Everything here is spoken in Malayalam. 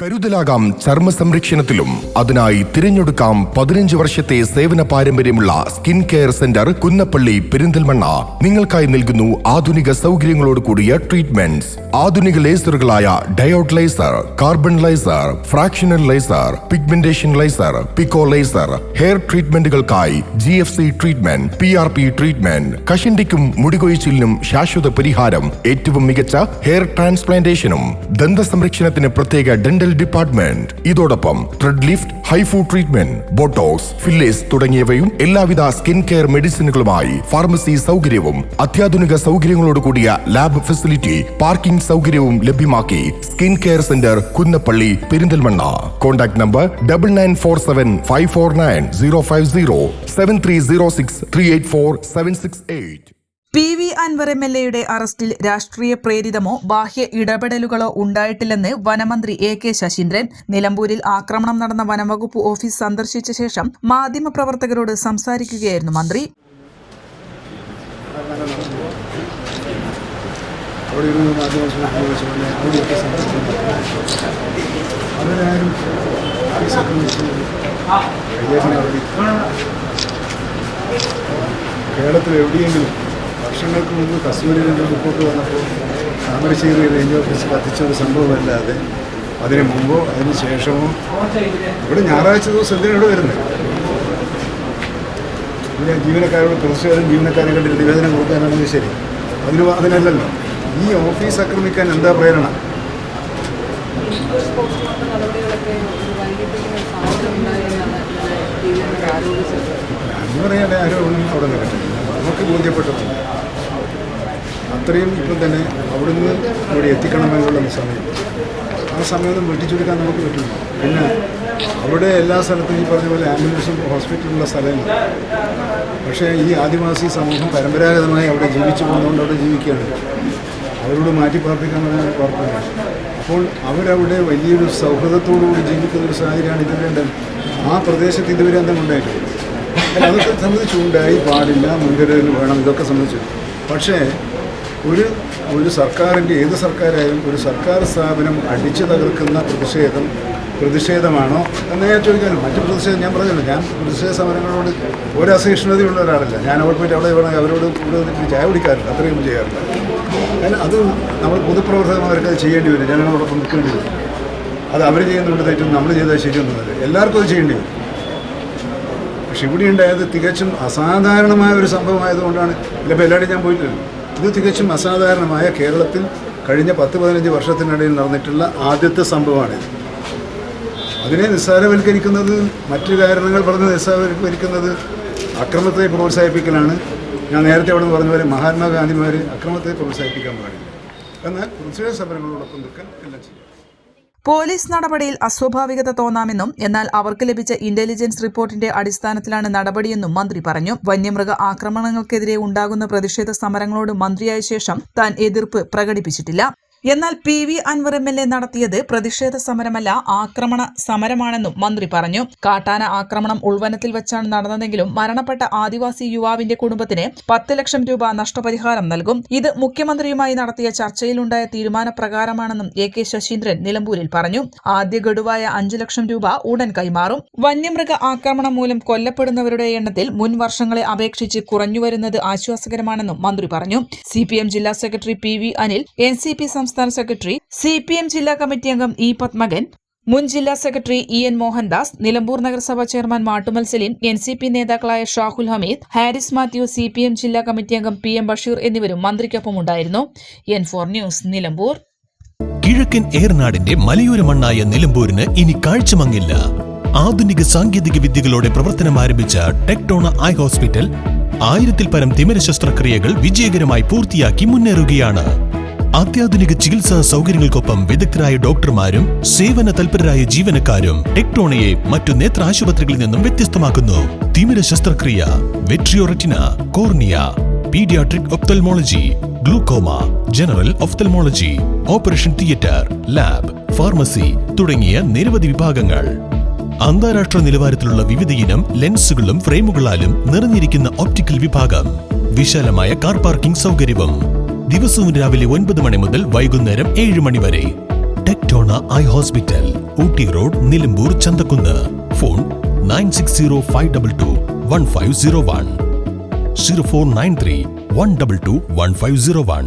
കരുതലാകാം ചർമ്മ സംരക്ഷണത്തിലും. അതിനായി തിരഞ്ഞെടുക്കാം 15 വർഷത്തെ സേവന പാരമ്പര്യമുള്ള skin care centre Kunnappally Perinthalmanna. നിങ്ങൾക്കായി നൽകുന്നു ആധുനിക സൗകര്യങ്ങളോട് കൂടിയ ട്രീറ്റ്മെന്റ്സ്. ആധുനിക ലേസറുകളായ diode laser, carbon laser, fractional laser, pigmentation laser, pico laser, hair ട്രീറ്റ്മെന്റുകൾക്കായി GFC ട്രീറ്റ്മെന്റ്, PRP ട്രീറ്റ്മെന്റ്, കഷണ്ടിക്കും മുടികൊഴിച്ചിലിനും ശാശ്വത പരിഹാരം, ഏറ്റവും മികച്ച ഹെയർ ട്രാൻസ്പ്ലാന്റേഷനും, ദന്ത സംരക്ഷണത്തിന് പ്രത്യേക ഡെന്റൽ ഡിപ്പാർട്ട്മെന്റ്. ഇതോടൊപ്പം thread lift, HIFU treatment, Botox, fillers തുടങ്ങിയവയും എല്ലാവിധ സ്കിൻ കെയർ മെഡിസിനുകളുമായി ഫാർമസി സൗകര്യവും അത്യാധുനിക സൗകര്യങ്ങളോട് കൂടിയ ലാബ് ഫെസിലിറ്റി, പാർക്കിംഗ് സൗകര്യവും ലഭ്യമാക്കി skin care centre Kunnappally Perinthalmanna. Contact number 9947549050 7306384768. PV Anvar MLA അറസ്റ്റിൽ രാഷ്ട്രീയ പ്രേരിതമോ ബാഹ്യ ഇടപെടലുകളോ ഉണ്ടായിട്ടില്ലെന്ന് വനമന്ത്രി AK ശശീന്ദ്രൻ. നിലമ്പൂരിൽ ആക്രമണം നടന്ന വനംവകുപ്പ് ഓഫീസ് സന്ദർശിച്ച ശേഷം മാധ്യമപ്രവർത്തകരോട് സംസാരിക്കുകയായിരുന്നു മന്ത്രി. കേരളത്തിൽ എവിടെയെങ്കിലും വർഷങ്ങൾക്ക് മുമ്പ് കസ്തൂരിയിൽ നിന്ന് റിപ്പോർട്ട് വന്നപ്പോൾ താമരശ്ശേരി റേഞ്ച് ഓഫീസ് കത്തിച്ച ഒരു സംഭവമല്ലാതെ അതിന് മുമ്പോ അതിന് ശേഷമോ ഇവിടെ ഞായറാഴ്ച ദിവസം എന്തിനാണ് ഇവിടെ വരുന്നത്? ഇവിടെ ജീവനക്കാരോട് പ്രതിഷേധം, ജീവനക്കാരെ കണ്ടിട്ട് നിവേദനം കൊടുക്കാനാണെങ്കിൽ ശരി, അതിനല്ലല്ലോ. ഈ ഓഫീസ് ആക്രമിക്കാൻ എന്താ പ്രേരണ? എന്ന് പറയാതെ ആരോ അവിടെ നിൽക്കട്ടെ, നമുക്ക് ബോധ്യപ്പെട്ടിട്ടുണ്ട്. അത്രയും ഇപ്പം തന്നെ അവിടുന്ന് ഇവിടെ എത്തിക്കണമെന്നുള്ള സമയം, ആ സമയമൊന്നും വെട്ടിച്ചുകൊടുക്കാൻ നമുക്ക് പറ്റില്ല. പിന്നെ അവിടെ എല്ലാ സ്ഥലത്തും ഈ പറഞ്ഞ പോലെ ആംബുലൻസും ഹോസ്പിറ്റലുള്ള സ്ഥലമില്ല. പക്ഷേ ഈ ആദിവാസി സമൂഹം പരമ്പരാഗതമായി അവിടെ ജീവിച്ചു പോകുന്നതുകൊണ്ട് അവിടെ ജീവിക്കുകയാണ്. അവരോട് മാറ്റിപ്പാർപ്പിക്കാൻ പറയാൻ കുഴപ്പമില്ല. അപ്പോൾ അവരവിടെ വലിയൊരു സൗഹൃദത്തോടുകൂടി ജീവിക്കുന്നൊരു സാഹചര്യമാണ് ഇതുവരെ. ആ പ്രദേശത്ത് ഇതുവരെ എന്തെങ്കിലും ഉണ്ടായിട്ടില്ല. അതൊക്കെ സംബന്ധിച്ചുണ്ടായി പാടില്ല, മുൻകരുതൽ വേണം, ഇതൊക്കെ സംബന്ധിച്ചു. പക്ഷേ ഒരു സർക്കാരിൻ്റെ, ഏത് സർക്കാരായാലും ഒരു സർക്കാർ സ്ഥാപനം അടിച്ചു തകർക്കുന്ന പ്രതിഷേധമാണോ എന്ന് ഞാൻ ചോദിക്കാനും. മറ്റു പ്രതിഷേധം ഞാൻ പറഞ്ഞല്ലോ, ഞാൻ പ്രതിഷേധ സമരങ്ങളോട് ഒരു അസഹിഷ്ണുതയുള്ള ഒരാളല്ല. ഞാൻ അവിടെ പോയിട്ട് അവിടെ അവരോട് കൂടുതൽ ചായ കുടിക്കാറില്ല, അത്രയും ചെയ്യാറില്ല. കാരണം അത് നമ്മൾ പൊതുപ്രവർത്തകന്മാർക്ക് അത് ചെയ്യേണ്ടി വരും, ജനങ്ങളോടൊപ്പം നിൽക്കേണ്ടി വരും. അത് അവർ ചെയ്യുന്നുണ്ട് തെറ്റും, നമ്മൾ ചെയ്താൽ ശരിയൊന്നുമില്ല, എല്ലാവർക്കും അത് ചെയ്യേണ്ടി വരും. പക്ഷെ ഇവിടെ ഉണ്ടായത് തികച്ചും അസാധാരണമായ ഒരു സംഭവമായതുകൊണ്ടാണ്. ഇതിപ്പോൾ എല്ലാവരും ഞാൻ പോയിട്ടില്ല. ഇത് തികച്ചും അസാധാരണമായ, കേരളത്തിൽ കഴിഞ്ഞ 10-15 വർഷത്തിനിടയിൽ നടന്നിട്ടുള്ള ആദ്യത്തെ സംഭവമാണിത്. അതിനെ നിസ്സാരവൽക്കരിക്കുന്നത്, മറ്റു കാരണങ്ങൾ പറഞ്ഞ് നിസ്സാരവൽക്കരിക്കുന്നത് അക്രമത്തെ പ്രോത്സാഹിപ്പിക്കലാണ്. ഞാൻ നേരത്തെ അവിടെ നിന്ന് പറഞ്ഞ പോലെ മഹാത്മാഗാന്ധിമാർ അക്രമത്തെ പ്രോത്സാഹിപ്പിക്കാൻ പാടില്ല. എന്നാൽ പ്രതിഷേധ സമരങ്ങളോടൊപ്പം നിൽക്കാൻ എല്ലാം ചെയ്യും. പോലീസ് നടപടിയിൽ അസ്വാഭാവികത തോന്നാമെന്നും എന്നാൽ അവർക്ക് ലഭിച്ച ഇന്റലിജൻസ് റിപ്പോർട്ടിന്റെ അടിസ്ഥാനത്തിലാണ് നടപടിയെന്നും മന്ത്രി പറഞ്ഞു. വന്യമൃഗ ആക്രമണങ്ങൾക്കെതിരെ ഉണ്ടാകുന്ന പ്രതിഷേധ സമരങ്ങളോട് മന്ത്രിയായ ശേഷം താൻ എതിർപ്പ് പ്രകടിപ്പിച്ചിട്ടില്ല. എന്നാൽ PV അൻവർ MLA നടത്തിയത് പ്രതിഷേധ സമരമല്ല, ആക്രമണ സമരമാണെന്നും മന്ത്രി പറഞ്ഞു. കാട്ടാന ആക്രമണം ഉൾവനത്തിൽ വെച്ചാണ് നടന്നതെങ്കിലും മരണപ്പെട്ട ആദിവാസി യുവാവിന്റെ കുടുംബത്തിന് 10 ലക്ഷം രൂപ നഷ്ടപരിഹാരം നൽകും. ഇത് മുഖ്യമന്ത്രിയുമായി നടത്തിയ ചർച്ചയിലുണ്ടായ തീരുമാനപ്രകാരമാണെന്നും AK ശശീന്ദ്രൻ നിലമ്പൂരിൽ പറഞ്ഞു. ആദ്യ ഗഡുവായ 5 ലക്ഷം രൂപ ഉടൻ കൈമാറും. വന്യമൃഗ ആക്രമണം മൂലം കൊല്ലപ്പെടുന്നവരുടെ എണ്ണത്തിൽ മുൻ വർഷങ്ങളെ അപേക്ഷിച്ച് കുറഞ്ഞുവരുന്നത് ആശ്വാസകരമാണെന്നും മന്ത്രി പറഞ്ഞു. CPM ജില്ലാ സെക്രട്ടറി PV അനിൽ, NCP സംസ്ഥാന സെക്രട്ടറി, CPM ജില്ലാ കമ്മിറ്റി അംഗം E പത്മകൻ, മുൻ ജില്ലാ സെക്രട്ടറി EN മോഹൻദാസ്, നിലമ്പൂർ നഗരസഭ ചെയർമാൻ മാട്ടുമൽ സലീം, NCP നേതാക്കളായ ഷാഹുൽ ഹമീദ്, ഹാരിസ് മാത്യു, CPM ജില്ലാ കമ്മിറ്റി അംഗം PM ബഷീർ എന്നിവരും മന്ത്രിക്കൊപ്പം ഉണ്ടായിരുന്നു. N4 news, Nilambur. കിഴക്കൻ ഏർനാടിന്റെ മലയോര മണ്ണായ നിലമ്പൂരിന് ഇനി കാഴ്ചമങ്ങില്ല. ആധുനിക സാങ്കേതിക വിദ്യകളോടെ പ്രവർത്തനം ആരംഭിച്ച ടെക്ടോണ ഐ ഹോസ്പിറ്റൽ 1000-ൽ പരം തിമിര ശസ്ത്രക്രിയകൾ വിജയകരമായി പൂർത്തിയാക്കി മുന്നേറുകയാണ്. അത്യാധുനിക ചികിത്സാ സൗകര്യങ്ങൾക്കൊപ്പം വിദഗ്ധരായ ഡോക്ടർമാരും സേവന തൽപരരായ ജീവനക്കാരും ടെക്ടോണയെ മറ്റു നേത്ര ആശുപത്രികളിൽ നിന്നും വ്യത്യസ്തമാക്കുന്നു. തിമിര ശസ്ത്രക്രിയ, vitreoretina, cornea, paediatric ophthalmology, glaucoma, general ophthalmology, operation theatre, lab, pharmacy തുടങ്ങിയ നിരവധി വിഭാഗങ്ങൾ. അന്താരാഷ്ട്ര നിലവാരത്തിലുള്ള വിവിധയിനം ലെൻസുകളും ഫ്രെയിമുകളാലും നിറഞ്ഞിരിക്കുന്ന ഒപ്റ്റിക്കൽ വിഭാഗം, വിശാലമായ കാർ പാർക്കിംഗ് സൗകര്യവും. ദിവസവും രാവിലെ 9 മണി മുതൽ വൈകുന്നേരം 7 മണി വരെ. Tectona eye hospital. Ooty road, Nilambur, Chanthakunnu. Phone 9605221501 0493 122 1501.